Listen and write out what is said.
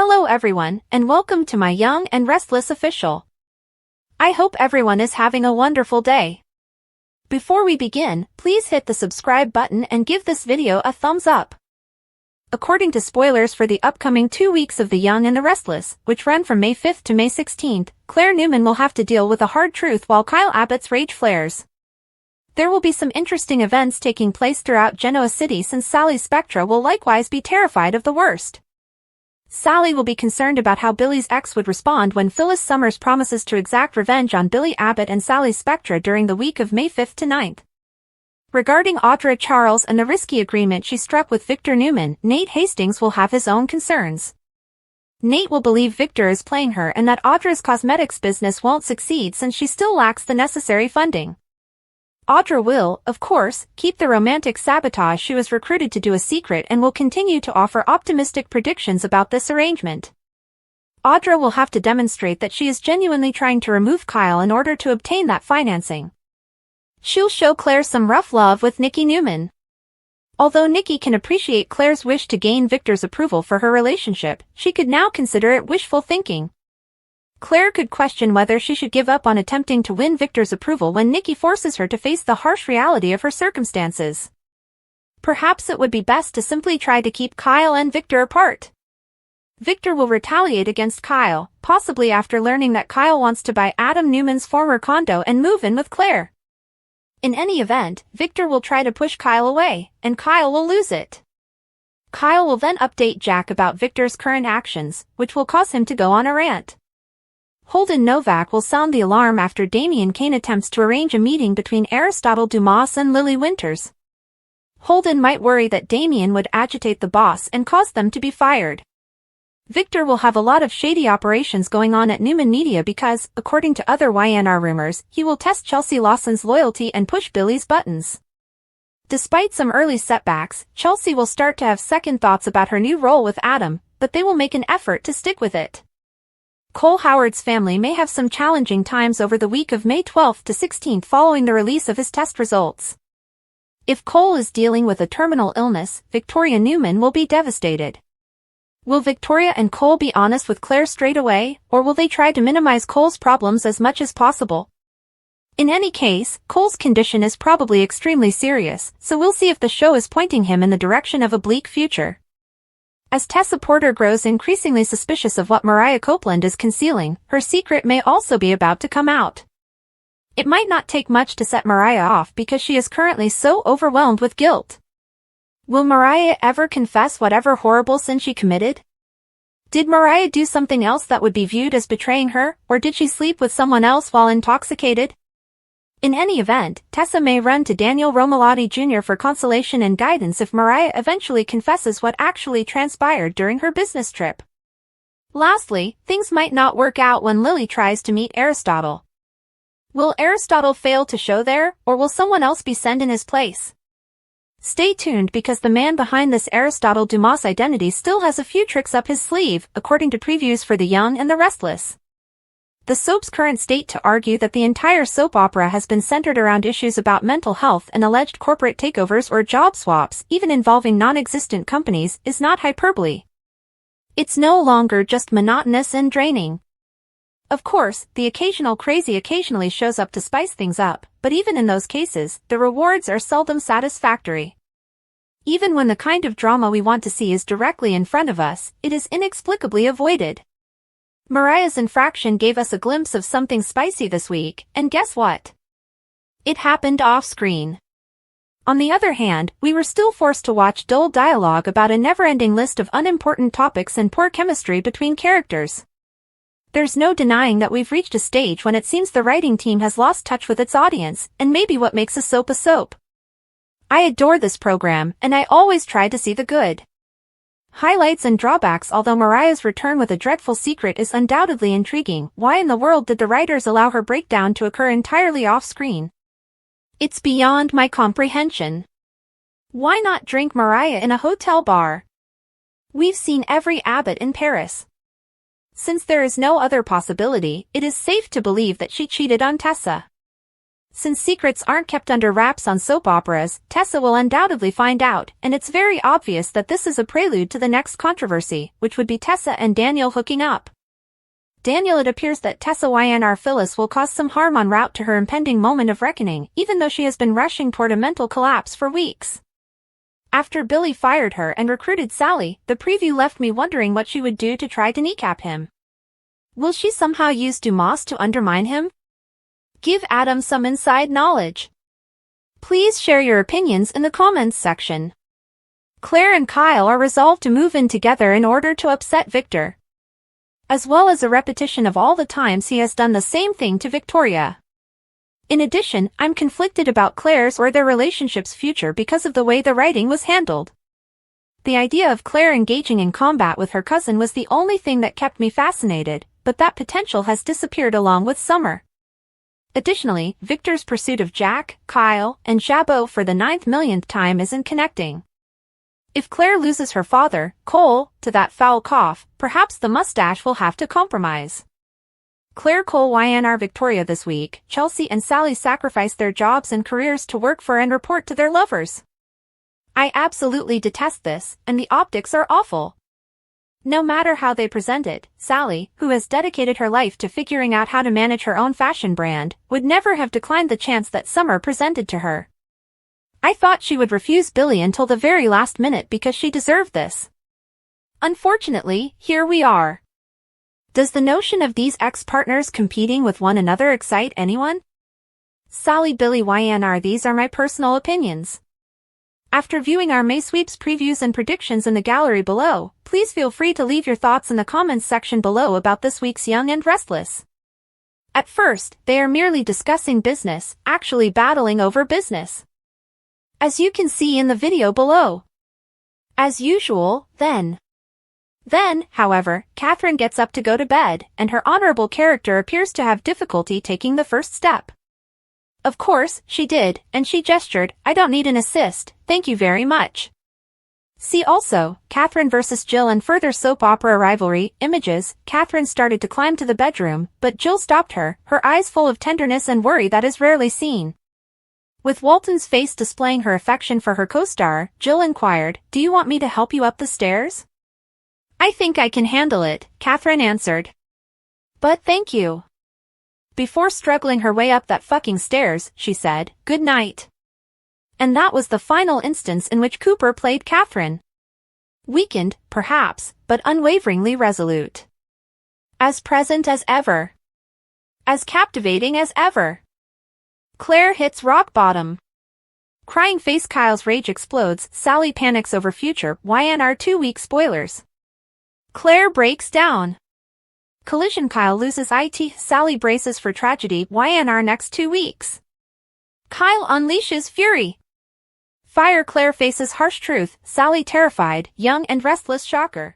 Hello everyone, and welcome to my Young and Restless official. I hope everyone is having a wonderful day. Before we begin, please hit the subscribe button and give this video a thumbs up. According to spoilers for the upcoming 2 weeks of The Young and the Restless, which run from May 5th to May 16th, Claire Newman will have to deal with a hard truth while Kyle Abbott's rage flares. There will be some interesting events taking place throughout Genoa City since Sally's Spectra will likewise be terrified of the worst. Sally will be concerned about how Billy's ex would respond when Phyllis Summers promises to exact revenge on Billy Abbott and Sally's Spectra during the week of May 5th to 9th. Regarding Audra Charles and the risky agreement she struck with Victor Newman, Nate Hastings will have his own concerns. Nate will believe Victor is playing her and that Audra's cosmetics business won't succeed since she still lacks the necessary funding. Audra will, of course, keep the romantic sabotage she was recruited to do a secret and will continue to offer optimistic predictions about this arrangement. Audra will have to demonstrate that she is genuinely trying to remove Kyle in order to obtain that financing. She'll show Claire some rough love with Nikki Newman. Although Nikki can appreciate Claire's wish to gain Victor's approval for her relationship, she could now consider it wishful thinking. Claire could question whether she should give up on attempting to win Victor's approval when Nikki forces her to face the harsh reality of her circumstances. Perhaps it would be best to simply try to keep Kyle and Victor apart. Victor will retaliate against Kyle, possibly after learning that Kyle wants to buy Adam Newman's former condo and move in with Claire. In any event, Victor will try to push Kyle away, and Kyle will lose it. Kyle will then update Jack about Victor's current actions, which will cause him to go on a rant. Holden Novak will sound the alarm after Damien Kane attempts to arrange a meeting between Aristotle Dumas and Lily Winters. Holden might worry that Damien would agitate the boss and cause them to be fired. Victor will have a lot of shady operations going on at Newman Media because, according to other YNR rumors, he will test Chelsea Lawson's loyalty and push Billy's buttons. Despite some early setbacks, Chelsea will start to have second thoughts about her new role with Adam, but they will make an effort to stick with it. Cole Howard's family may have some challenging times over the week of May 12th to 16th following the release of his test results. If Cole is dealing with a terminal illness, Victoria Newman will be devastated. Will Victoria and Cole be honest with Claire straight away, or will they try to minimize Cole's problems as much as possible? In any case, Cole's condition is probably extremely serious, so we'll see if the show is pointing him in the direction of a bleak future. As Tessa Porter grows increasingly suspicious of what Mariah Copeland is concealing, her secret may also be about to come out. It might not take much to set Mariah off because she is currently so overwhelmed with guilt. Will Mariah ever confess whatever horrible sin she committed? Did Mariah do something else that would be viewed as betraying her, or did she sleep with someone else while intoxicated? In any event, Tessa may run to Daniel Romalotti Jr. for consolation and guidance if Mariah eventually confesses what actually transpired during her business trip. Lastly, things might not work out when Lily tries to meet Aristotle. Will Aristotle fail to show there, or will someone else be sent in his place? Stay tuned because the man behind this Aristotle Dumas identity still has a few tricks up his sleeve, according to previews for The Young and the Restless. The soap's current state to argue that the entire soap opera has been centered around issues about mental health and alleged corporate takeovers or job swaps, even involving non-existent companies, is not hyperbole. It's no longer just monotonous and draining. Of course, the occasional crazy occasionally shows up to spice things up, but even in those cases, the rewards are seldom satisfactory. Even when the kind of drama we want to see is directly in front of us, it is inexplicably avoided. Mariah's infraction gave us a glimpse of something spicy this week, and guess what? It happened off-screen. On the other hand, we were still forced to watch dull dialogue about a never-ending list of unimportant topics and poor chemistry between characters. There's no denying that we've reached a stage when it seems the writing team has lost touch with its audience, and maybe what makes a soap a soap. I adore this program, and I always try to see the good. Highlights and drawbacks. Although Mariah's return with a dreadful secret is undoubtedly intriguing, why in the world did the writers allow her breakdown to occur entirely off-screen? It's beyond my comprehension. Why not drink Mariah in a hotel bar? We've seen every Abbott in Paris. Since there is no other possibility, it is safe to believe that she cheated on Tessa. Since secrets aren't kept under wraps on soap operas, Tessa will undoubtedly find out, and it's very obvious that this is a prelude to the next controversy, which would be Tessa and Daniel hooking up. Daniel, it appears that Tessa ynr Phyllis will cause some harm en route to her impending moment of reckoning, even though she has been rushing toward a mental collapse for weeks. After Billy fired her and recruited Sally, the preview left me wondering what she would do to try to kneecap him. Will she somehow use Dumas to undermine him? Give Adam some inside knowledge. Please share your opinions in the comments section. Claire and Kyle are resolved to move in together in order to upset Victor, as well as a repetition of all the times he has done the same thing to Victoria. In addition, I'm conflicted about Claire's or their relationship's future because of the way the writing was handled. The idea of Claire engaging in combat with her cousin was the only thing that kept me fascinated, but that potential has disappeared along with Summer. Additionally, Victor's pursuit of Jack, Kyle, and Chabot for the 9th millionth time isn't connecting. If Claire loses her father, Cole, to that foul cough, perhaps the mustache will have to compromise. Claire Cole ynr Victoria this week, Chelsea and Sally sacrifice their jobs and careers to work for and report to their lovers. I absolutely detest this, and the optics are awful. No matter how they present it, Sally, who has dedicated her life to figuring out how to manage her own fashion brand, would never have declined the chance that Summer presented to her. I thought she would refuse Billy until the very last minute because she deserved this. Unfortunately, here we are. Does the notion of these ex-partners competing with one another excite anyone? Sally Billy ynr These are my personal opinions. After viewing our May sweeps previews and predictions in the gallery below, please feel free to leave your thoughts in the comments section below about this week's Young and Restless. At first, they are merely discussing business, actually battling over business, as you can see in the video below. As usual, Then, however, Catherine gets up to go to bed, and her honorable character appears to have difficulty taking the first step. Of course, she did, and she gestured, "I don't need an assist, thank you very much." See also, Catherine vs. Jill and further soap opera rivalry, images. Catherine started to climb to the bedroom, but Jill stopped her, her eyes full of tenderness and worry that is rarely seen. With Walton's face displaying her affection for her co-star, Jill inquired, "Do you want me to help you up the stairs?" "I think I can handle it," Catherine answered. "But thank you." Before struggling her way up that fucking stairs, she said, "Good night." And that was the final instance in which Cooper played Catherine. Weakened, perhaps, but unwaveringly resolute. As present as ever. As captivating as ever. Claire hits rock bottom. Crying face. Kyle's rage explodes. Sally panics over future ynr 2-week spoilers. Claire breaks down. Collision. Kyle loses it. Sally braces for tragedy ynr next 2 weeks. Kyle unleashes fury. Fire. Claire faces harsh truth. Sally terrified, young and restless. Shocker.